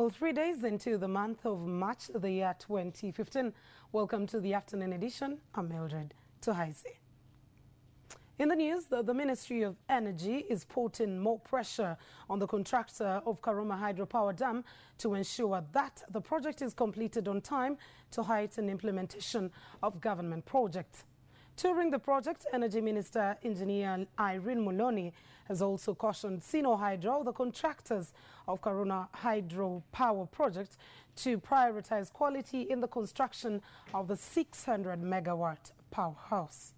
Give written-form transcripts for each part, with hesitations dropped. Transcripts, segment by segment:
Well, 3 days into the month of March, the year 2015. Welcome to the afternoon edition. I'm Mildred Tohaise. In the news, the Ministry of Energy is putting more pressure on the contractor of Karuma Hydropower Dam to ensure that the project is completed on time to heighten implementation of government projects. Touring the project, Energy Minister Engineer Irene Muloni has also cautioned Sinohydro, the contractors of Karuma Hydropower project, to prioritize quality in the construction of the 600-megawatt powerhouse.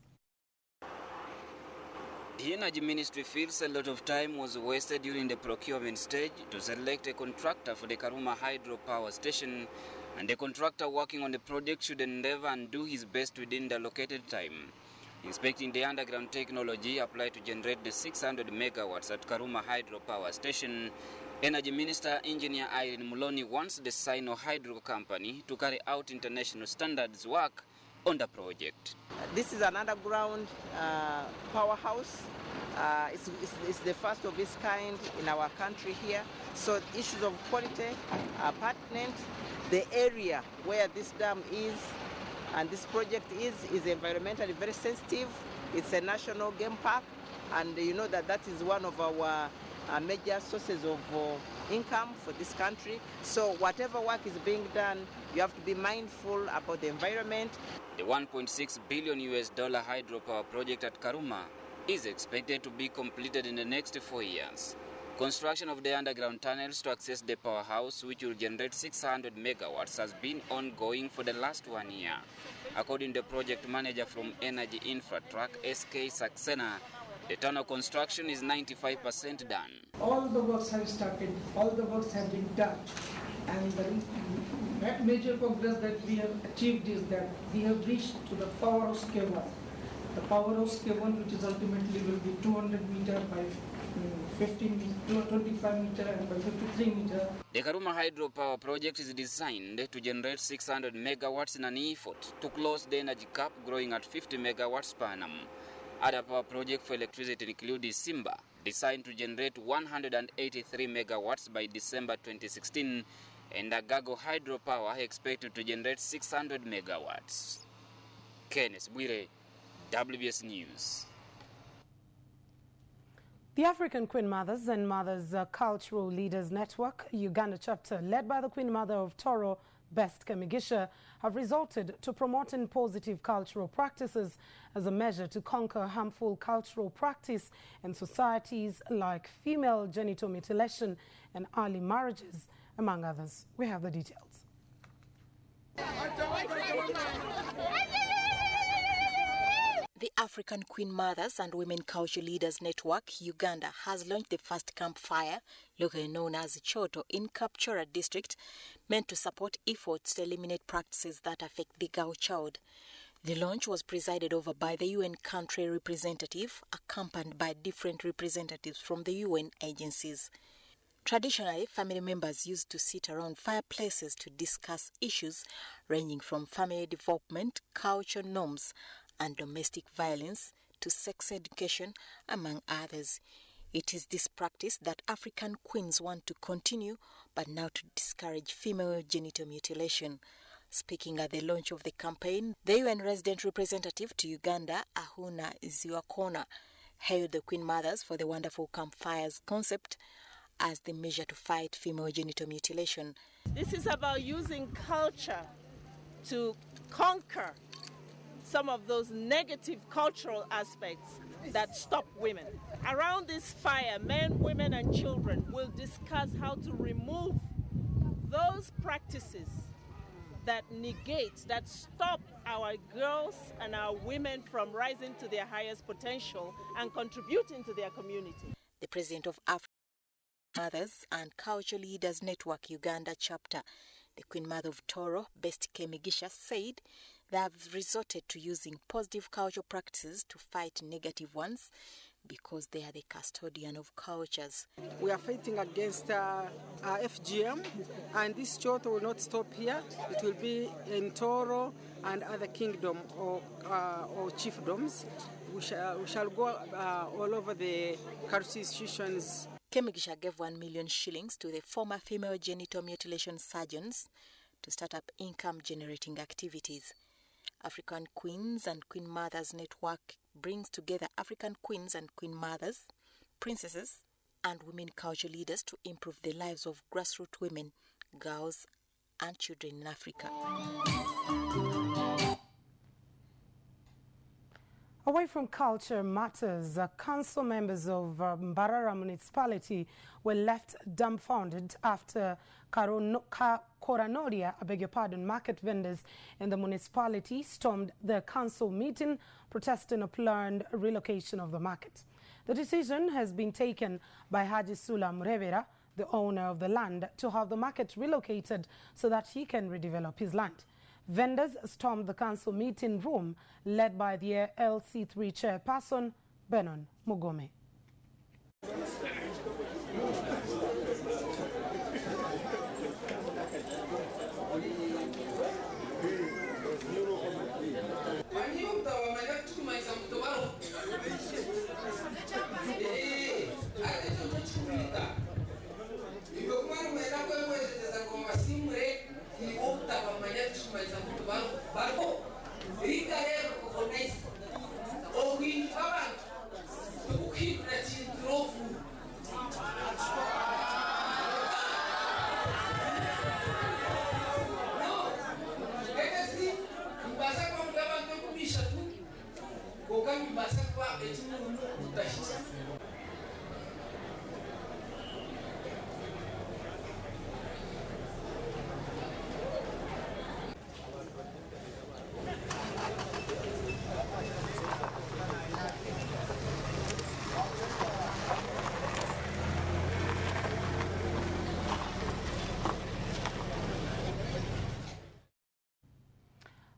The Energy Ministry feels a lot of time was wasted during the procurement stage to select a contractor for the Karuma Hydropower station, and the contractor working on the project should endeavor and do his best within the allocated time. Inspecting the underground technology applied to generate the 600 megawatts at Karuma Hydropower station, Energy Minister Engineer Irene Muloni wants the Sinohydro company to carry out international standards work on the project. This is an underground powerhouse. It's the first of its kind in our country here. So issues of quality are pertinent. The area where this dam is and this project is environmentally very sensitive. It's a national game park, and you know that is one of our major sources of income for this country. So whatever work is being done, you have to be mindful about the environment. The $1.6 billion hydropower project at Karuma is expected to be completed in the next 4 years. Construction of the underground tunnels to access the powerhouse, which will generate 600 megawatts, has been ongoing for the last 1 year. According to the project manager from Energy Infratruck, SK Saxena, the tunnel construction is 95% done. All the works have started, all the works have been done, and the major progress that we have achieved is that we have reached to the powerhouse K1. The powerhouse K1, which is ultimately will be 200 meter by 25 meter and by 53 meter. The Karuma Hydropower project is designed to generate 600 megawatts in an effort to close the energy gap, growing at 50 megawatts per annum. Other power projects for electricity include Simba, designed to generate 183 megawatts by December 2016, and Agago Hydropower expected to generate 600 megawatts. Kenneth Bwire, WBS News. The African Queen Mothers and Mothers Cultural Leaders Network, Uganda chapter, led by the Queen Mother of Toro, Best Kemigisha, have resorted to promoting positive cultural practices as a measure to conquer harmful cultural practice in societies like female genital mutilation and early marriages, among others. We have the details. The African Queen Mothers and Women Culture Leaders Network, Uganda, has launched the first campfire, locally known as Choto, in Kapchorwa district, meant to support efforts to eliminate practices that affect the girl child. The launch was presided over by the UN country representative, accompanied by different representatives from the UN agencies. Traditionally, family members used to sit around fireplaces to discuss issues ranging from family development, cultural norms, and domestic violence to sex education, among others. It is this practice that African queens want to continue, but now to discourage female genital mutilation. Speaking at the launch of the campaign, the UN resident representative to Uganda, Ahuna Ziwakona, hailed the Queen Mothers for the wonderful campfires concept as the measure to fight female genital mutilation. This is about using culture to conquer some of those negative cultural aspects that stop women. Around this fire, men, women, and children will discuss how to remove those practices that negate, that stop our girls and our women from rising to their highest potential and contributing to their community. The president of African Mothers and Culture Leaders Network Uganda chapter, the Queen Mother of Toro, Best Kemigisha, said they have resorted to using positive cultural practices to fight negative ones because they are the custodian of cultures. We are fighting against FGM, and this Choto will not stop here. It will be in Toro and other kingdom or chiefdoms. We shall go all over the cultural institutions Kemigisha gave 1 million shillings to the former female genital mutilation surgeons to start up income-generating activities. African Queens and Queen Mothers Network brings together African queens and queen mothers, princesses, and women culture leaders to improve the lives of grassroots women, girls, and children in Africa. Away from culture matters, council members of Mbarara municipality were left dumbfounded after Koranolia, market vendors in the municipality stormed the council meeting protesting a planned relocation of the market. The decision has been taken by Haji Sula Murevera, the owner of the land, to have the market relocated so that he can redevelop his land. Vendors stormed the council meeting room led by the LC3 chairperson, Benon Mugome.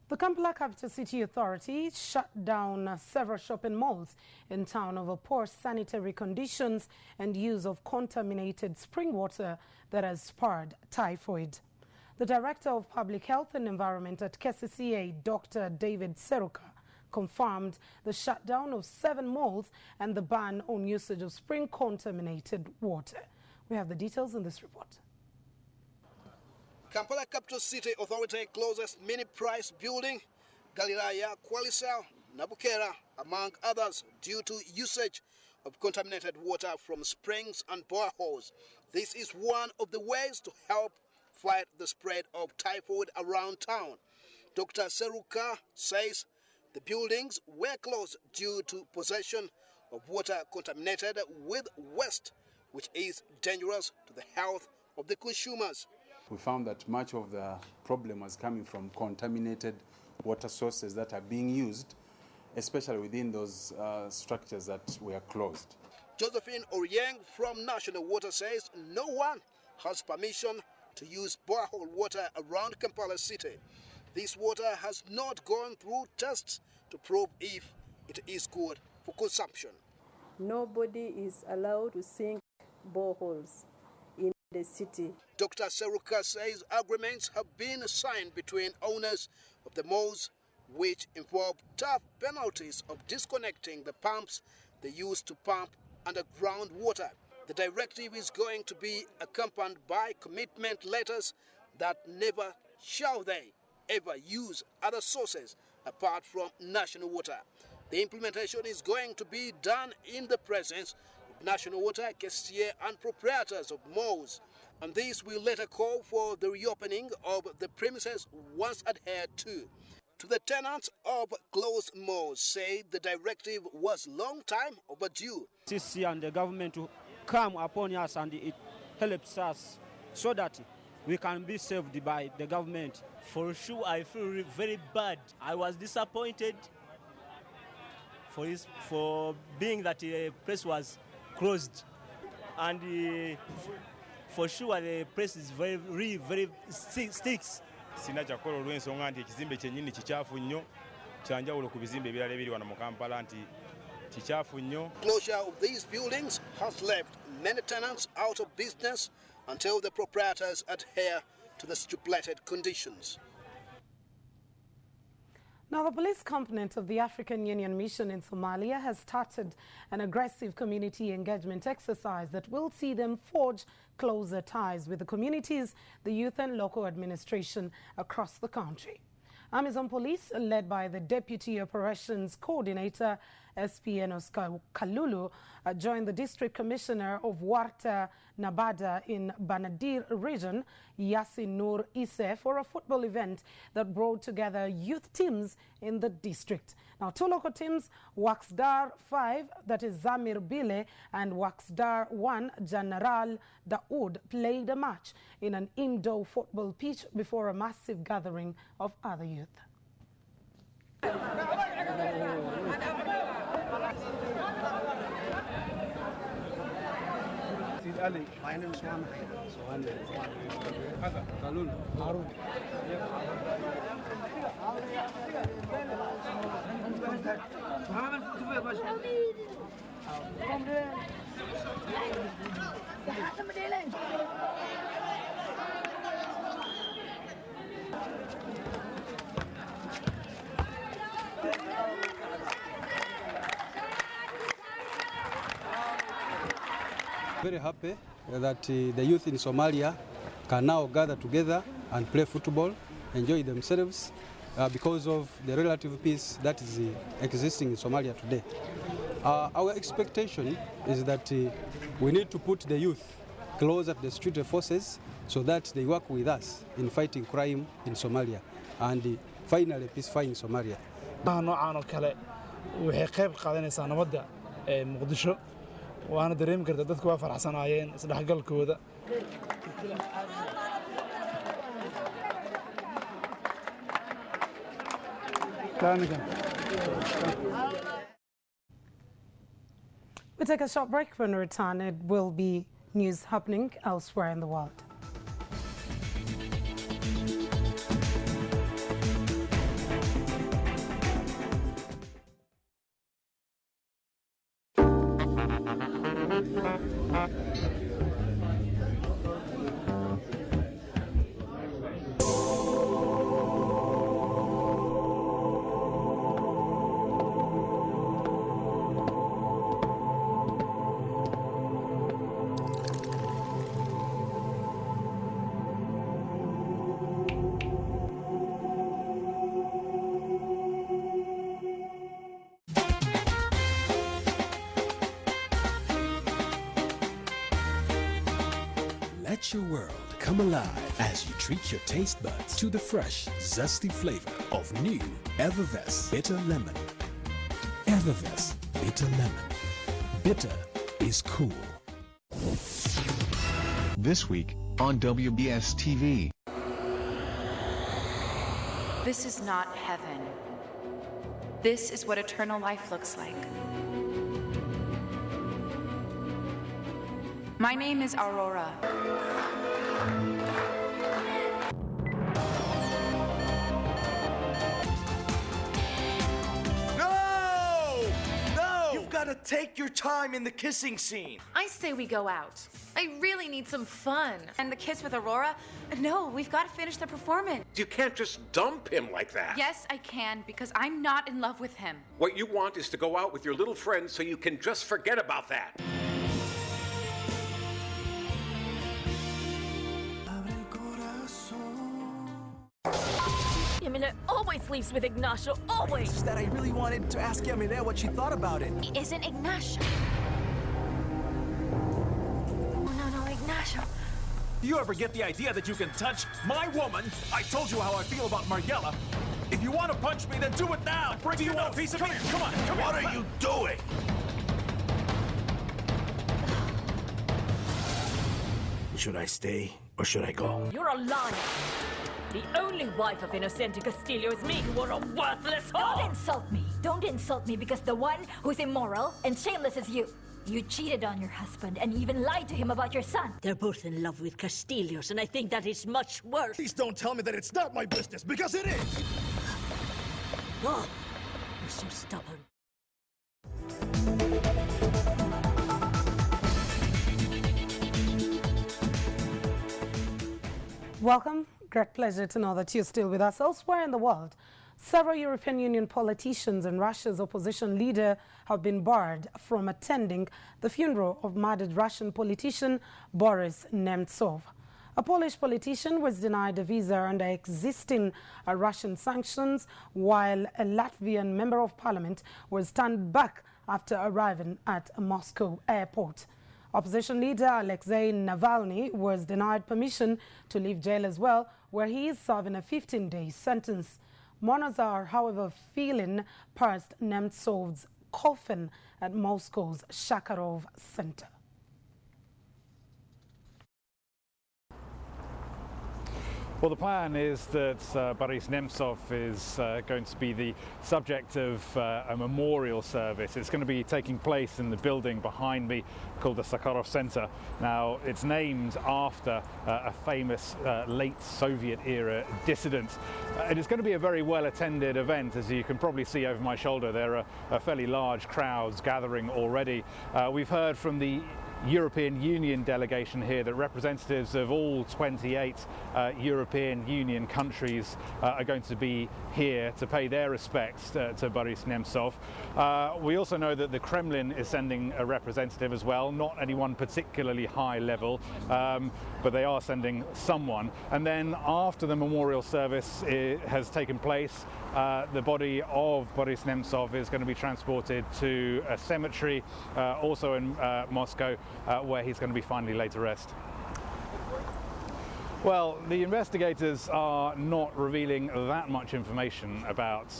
The Kampala Capital City Authority shut down several shopping malls in town over poor sanitary conditions and use of contaminated spring water that has spurred typhoid. The Director of Public Health and Environment at KCCA, Dr. David Seruka, confirmed the shutdown of 7 malls and the ban on usage of spring contaminated water. We have the details in this report. Kampala Capital City Authority closes Mini Price Building, Galilaya, Kwalisau, Nabukera, among others, due to usage of contaminated water from springs and boreholes. This is one of the ways to help fight the spread of typhoid around town. Dr. Seruka says the buildings were closed due to possession of water contaminated with waste, which is dangerous to the health of the consumers. We found that much of the problem was coming from contaminated water sources that are being used, especially within those structures that were closed. Josephine Oryeng from National Water says no one has permission to use borehole water around Kampala City. This water has not gone through tests to prove if it is good for consumption. Nobody is allowed to sink boreholes in the city. Dr. Seruka says agreements have been signed between owners of the malls, which involve tough penalties of disconnecting the pumps they use to pump underground water. The directive is going to be accompanied by commitment letters that never shall they ever use other sources apart from national water. The implementation is going to be done in the presence of National Water, KCCA and proprietors of malls. And this will later call for the reopening of the premises once adhered to. To the tenants of closed malls, say the directive was long time overdue. CC and the government to come upon us, and it helps us so that we can be saved by the government. For sure, I feel very bad. I was disappointed for being that the place was closed, and for sure the place is very sticks. Sina chakola olw'ensonga nti ekizimbe kyennyini kikyafu nnyo kyanjawulo ku bizimbe ebirala ebiri wano mu Kampala nti kikyafu nnyo. Closure of these buildings has left many tenants out of business until the proprietors adhere to the stipulated conditions. Now, the police component of the African Union mission in Somalia has started an aggressive community engagement exercise that will see them forge closer ties with the communities, the youth and local administration across the country. Amazon Police, led by the Deputy Operations Coordinator, SPN Oscar Kalulu, joined the District Commissioner of Warta Nabada in Banadir region, Yasin Nur Isse, for a football event that brought together youth teams in the district. Now, two local teams, Waxdar 5, that is Zamir Bile, and Waxdar 1, General Daoud, played a match in an indoor football pitch before a massive gathering of other youth. Very happy that the youth in Somalia can now gather together and play football, enjoy themselves because of the relative peace that is existing in Somalia today. Our expectation is that we need to put the youth closer to the security forces so that they work with us in fighting crime in Somalia and finally peacifying Somalia. noocan oo kale waxay qayb qaadanaysaa nabadda ee Muqdisho waana dareemi kartaa dadku waa faraxsanaayeen isdhaxgalkooda. We take a short break. When we return, it will be news happening elsewhere in the world. Let your world come alive as you treat your taste buds to the fresh, zesty flavor of new Evervest Bitter Lemon. Evervest Bitter Lemon. Bitter is cool. This week on WBS TV. This is not heaven. This is what eternal life looks like. My name is Aurora. No! No! You've got to take your time in the kissing scene. I say we go out. I really need some fun. And the kiss with Aurora? No, we've got to finish the performance. You can't just dump him like that. Yes, I can, because I'm not in love with him. What you want is to go out with your little friends so you can just forget about that. Yamile always sleeps with Ignacio, always! It's just that I really wanted to ask Yamile what she thought about it. He isn't Ignacio. No, Ignacio. Do you ever get the idea that you can touch my woman? I told you how I feel about Mariella. If you want to punch me, then do it now. Bring you a piece of me. Come on, come on. What are you doing? Should I stay or should I go? You're a liar. The only wife of Innocente Castillo is me, who are a worthless whore! Don't insult me. Don't insult me because the one who's immoral and shameless is you. You cheated on your husband and even lied to him about your son. They're both in love with Castillos, and I think that is much worse. Please don't tell me that it's not my business, because it is! Oh, you're so stubborn. Welcome. Great pleasure to know that you're still with us. Elsewhere in the world, Several European Union politicians and Russia's opposition leader have been barred from attending the funeral of murdered Russian politician Boris Nemtsov. A Polish politician was denied a visa under existing Russian sanctions, while a Latvian member of parliament was turned back after arriving at a Moscow airport. Opposition leader Alexei Navalny was denied permission to leave jail as well, where he is serving a 15-day sentence. Mourners are, however, feeling past Nemtsov's coffin at Moscow's Sakharov Center. Well, the plan is that Boris Nemtsov is going to be the subject of a memorial service. It's going to be taking place in the building behind me called the Sakharov Center. Now, it's named after a famous late Soviet-era dissident. And it's going to be a very well-attended event. As you can probably see over my shoulder, there are fairly large crowds gathering already. We've heard from the European Union delegation here that representatives of all 28 European Union countries are going to be here to pay their respects to Boris Nemtsov. We also know that the Kremlin is sending a representative as well, not anyone particularly high level, but they are sending someone. And then after the memorial service has taken place, the body of Boris Nemtsov is going to be transported to a cemetery also in Moscow, where he's going to be finally laid to rest. Well, the investigators are not revealing that much information about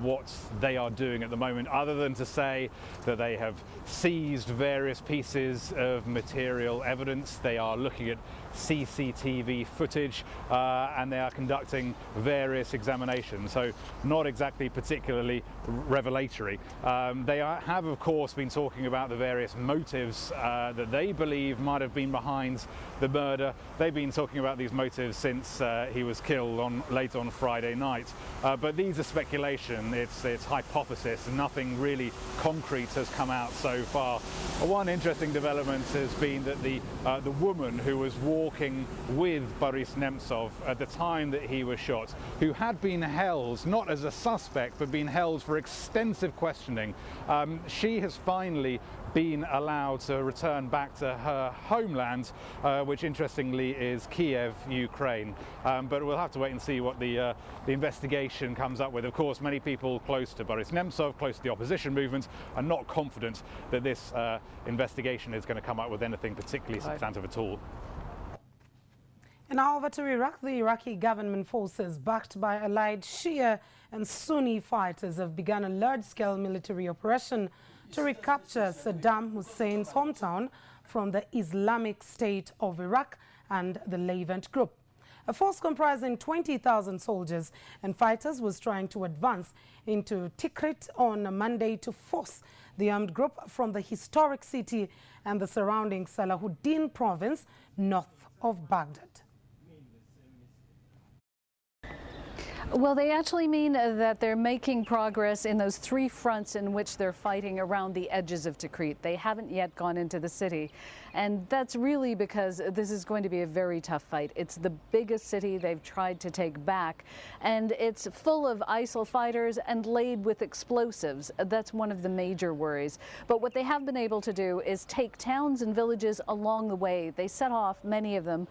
what they are doing at the moment, other than to say that they have seized various pieces of material evidence. They are looking at CCTV footage and they are conducting various examinations, so not exactly particularly revelatory. They have, of course, been talking about the various motives that they believe might have been behind the murder. They've been talking about these motives since he was killed late on Friday night. But these are speculation, it's hypothesis, nothing really concrete has come out so far. One interesting development has been that the woman who was walking with Boris Nemtsov at the time that he was shot, who had been held, not as a suspect, but been held for extensive questioning, she has finally been allowed to return back to her homeland, which interestingly is Kiev, Ukraine. But we'll have to wait and see what the investigation comes up with. Of course, many people close to Boris Nemtsov, close to the opposition movement, are not confident that this investigation is going to come up with anything particularly substantive at all. And now over to Iraq. The Iraqi government forces, backed by allied Shia and Sunni fighters, have begun a large-scale military operation to recapture Saddam Hussein's hometown from the Islamic State of Iraq and the Levant Group. A force comprising 20,000 soldiers and fighters was trying to advance into Tikrit on Monday to force the armed group from the historic city and the surrounding Salahuddin province north of Baghdad. Well, they actually mean that they're making progress in those three fronts in which they're fighting around the edges of Tikrit. They haven't yet gone into the city. And that's really because this is going to be a very tough fight. It's the biggest city they've tried to take back, and it's full of ISIL fighters and laid with explosives. That's one of the major worries. But what they have been able to do is take towns and villages along the way. They set off, many of them,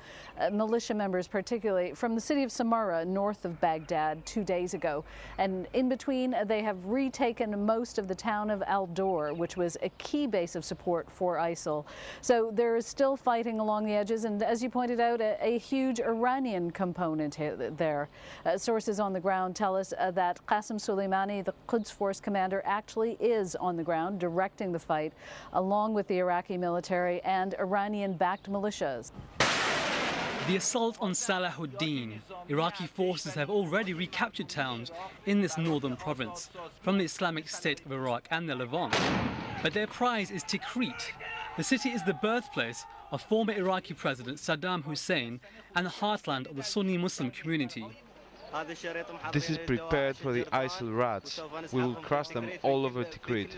militia members particularly, from the city of Samarra, north of Baghdad, 2 days ago. And in between, they have retaken most of the town of Al-Dor, which was a key base of support for ISIL. So there is still fighting along the edges, and as you pointed out, a huge Iranian component there. Sources on the ground tell us that Qasem Soleimani, the Quds Force commander, actually is on the ground directing the fight, along with the Iraqi military and Iranian-backed militias. The assault on Salahuddin. Iraqi forces have already recaptured towns in this northern province from the Islamic State of Iraq and the Levant. But their prize is Tikrit. The city is the birthplace of former Iraqi President Saddam Hussein and the heartland of the Sunni Muslim community. This is prepared for the ISIL rats. We will crush them all over Tikrit.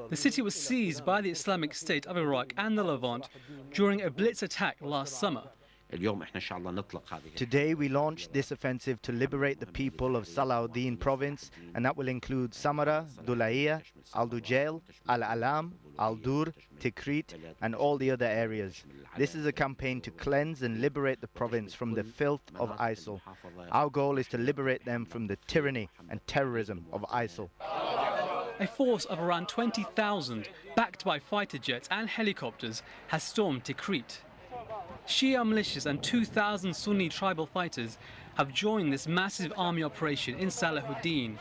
The city was seized by the Islamic State of Iraq and the Levant during a blitz attack last summer. Today we launched this offensive to liberate the people of Salahuddin province, and that will include Samara, Dulaiya, Al Dujail, Al Alam, Al Dur, Tikrit, and all the other areas. This is a campaign to cleanse and liberate the province from the filth of ISIL. Our goal is to liberate them from the tyranny and terrorism of ISIL. A force of around 20,000, backed by fighter jets and helicopters, has stormed Tikrit. Shia militias and 2,000 Sunni tribal fighters have joined this massive army operation in Salahuddin.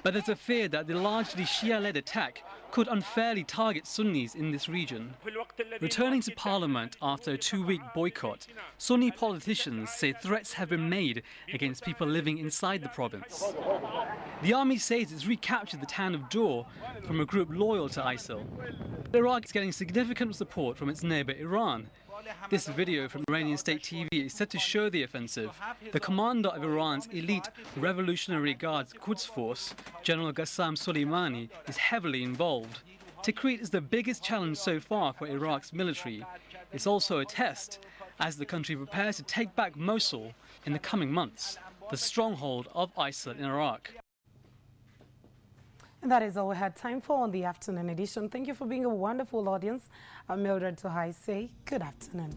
But there's a fear that the largely Shia-led attack could unfairly target Sunnis in this region. Returning to parliament after a 2-week boycott, Sunni politicians say threats have been made against people living inside the province. The army says it's recaptured the town of Dur from a group loyal to ISIL. Iraq is getting significant support from its neighbour Iran. This video from Iranian state TV is said to show the offensive. The commander of Iran's elite Revolutionary Guards Quds Force, General Qassem Soleimani, is heavily involved. Tikrit is the biggest challenge so far for Iraq's military. It's also a test as the country prepares to take back Mosul in the coming months, the stronghold of ISIL in Iraq. And that is all we had time for on the afternoon edition. Thank you for being a wonderful audience. I'm Mildred Tohaise. Good afternoon.